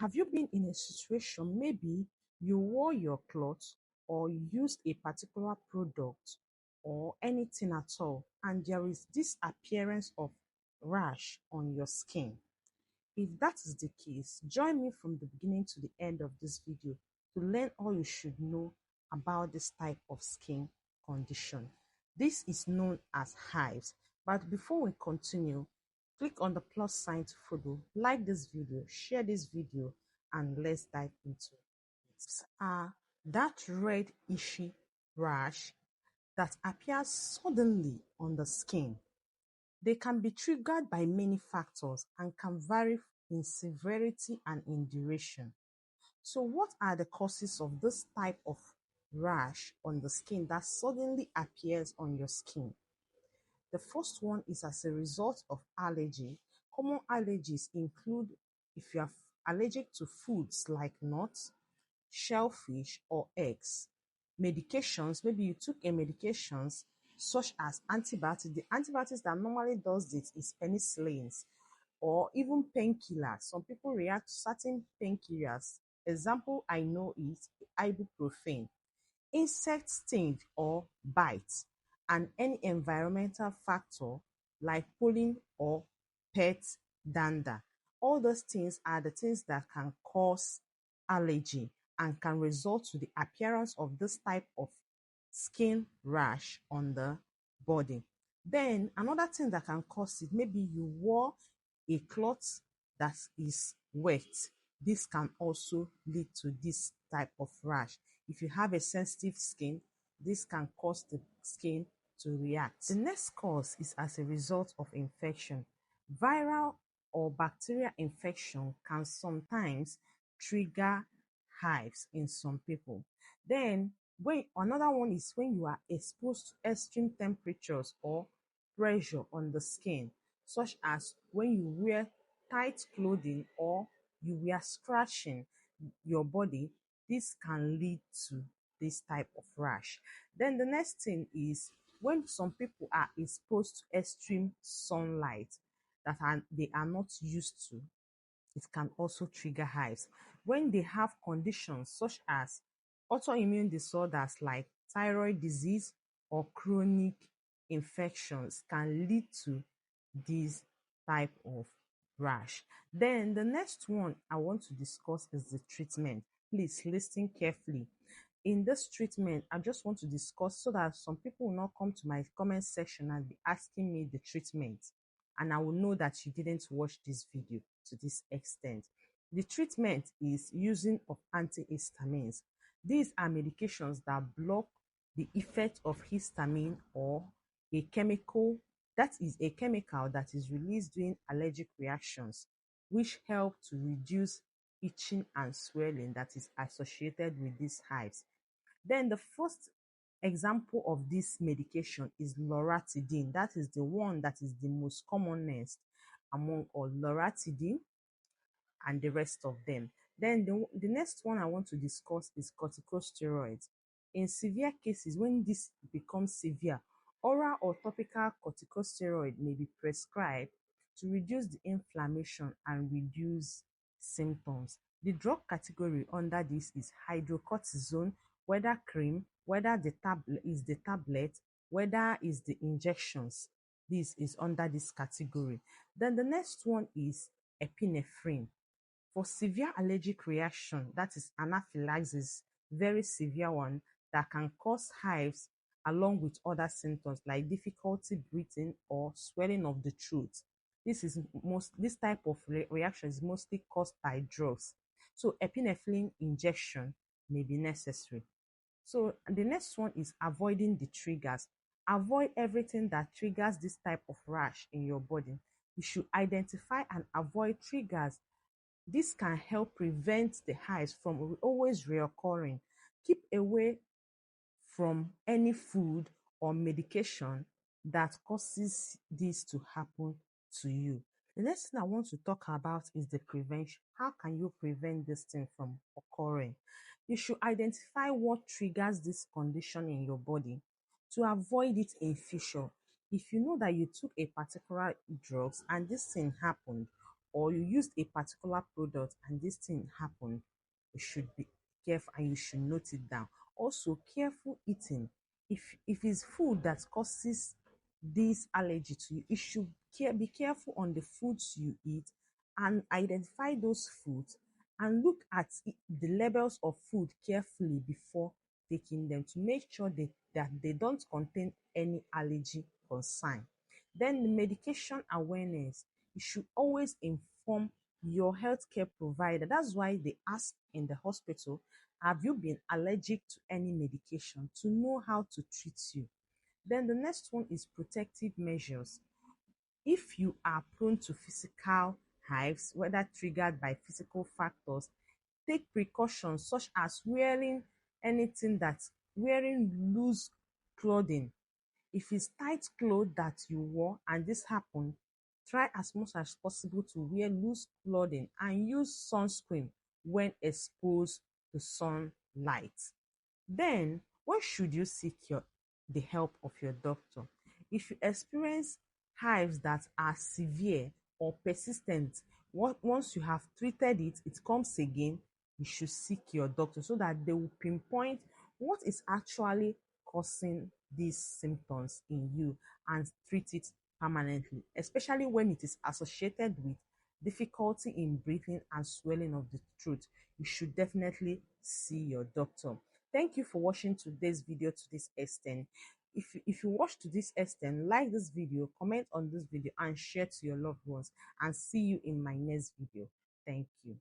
Have you been in a situation, maybe you wore your clothes or used a particular product or anything at all, and there is this appearance of rash on your skin? If that is the case, join me from the beginning to the end of this video to learn all you should know about this type of skin condition. This is known as hives. But before we continue, click on the plus sign to follow, like this video, share this video, and let's dive into it. That red ishy rash that appears suddenly on the skin. They can be triggered by many factors and can vary in severity and in duration. So, what are the causes of this type of rash on the skin that suddenly appears on your skin? The first one is as a result of allergy. Common allergies include if you are allergic to foods like nuts, shellfish, or eggs. Medications, maybe you took a medications such as antibiotics. The antibiotics that normally does this is penicillins or even painkillers. Some people react to certain painkillers. Example I know is ibuprofen. Insect sting or bite, and any environmental factor like pollen or pet dander. All those things are the things that can cause allergy and can result to the appearance of this type of skin rash on the body. Then another thing that can cause it, maybe you wore a cloth that is wet. This can also lead to this type of rash. If you have a sensitive skin, this can cause the skin to react. The next cause is as a result of infection. Viral or bacterial infection can sometimes trigger hives in some people. Then when another one is when you are exposed to extreme temperatures or pressure on the skin, such as when you wear tight clothing or you wear scratching your body. This can lead to this type of rash. Then the next thing is when some people are exposed to extreme sunlight that they are not used to, it can also trigger hives. When they have conditions such as autoimmune disorders like thyroid disease or chronic infections can lead to this type of rash. Then the next one I want to discuss is the treatment. Please listen carefully. In this treatment, I just want to discuss so that some people will not come to my comment section and be asking me the treatment, and I will know that you didn't watch this video to this extent. The treatment is using of antihistamines. These are medications that block the effect of histamine or a chemical that is released during allergic reactions, which help to reduce itching and swelling that is associated with these hives. Then the first example of this medication is loratadine. That is the one that is the most commonest among all, loratadine and the rest of them. Then the next one I want to discuss is corticosteroids. In severe cases, when this becomes severe, oral or topical corticosteroid may be prescribed to reduce the inflammation and reduce symptoms. The drug category under this is hydrocortisone, whether cream, whether the tablet, whether is the injections. This is under this category. Then the next one is epinephrine. For severe allergic reaction, that is anaphylaxis, very severe one that can cause hives along with other symptoms like difficulty breathing or swelling of the throat. This type of reaction is mostly caused by drugs. So epinephrine injection may be necessary. So the next one is avoiding the triggers. Avoid everything that triggers this type of rash in your body. You should identify and avoid triggers. This can help prevent the hives from always reoccurring. Keep away from any food or medication that causes this to happen to you. The next thing I want to talk about is the prevention. How can you prevent this thing from occurring? You should identify what triggers this condition in your body to avoid it in future. If you know that you took a particular drugs and this thing happened, or you used a particular product and this thing happened, you should be careful and you should note it down. Also, careful eating. If it's food that causes this allergy to you, you should be careful on the foods you eat and identify those foods and look at the labels of food carefully before taking them to make sure that they don't contain any allergy concern. Then the medication awareness, you should always inform your healthcare provider. That's why they ask in the hospital, have you been allergic to any medication, to know how to treat you. Then the next one is protective measures. If you are prone to physical hives, whether triggered by physical factors, take precautions such as anything that wearing loose clothing. If it's tight clothes that you wore and this happened, try as much as possible to wear loose clothing and use sunscreen when exposed to sunlight. Then, when should you seek the help of your doctor? If you experience hives that are severe or persistent, once you have treated it, it comes again, you should seek your doctor so that they will pinpoint what is actually causing these symptoms in you and treat it permanently, especially when it is associated with difficulty in breathing and swelling of the throat. You should definitely see your doctor. Thank you for watching today's video to this extent. If you watch to this extent, like this video, comment on this video, and share to your loved ones. And see you in my next video. Thank you.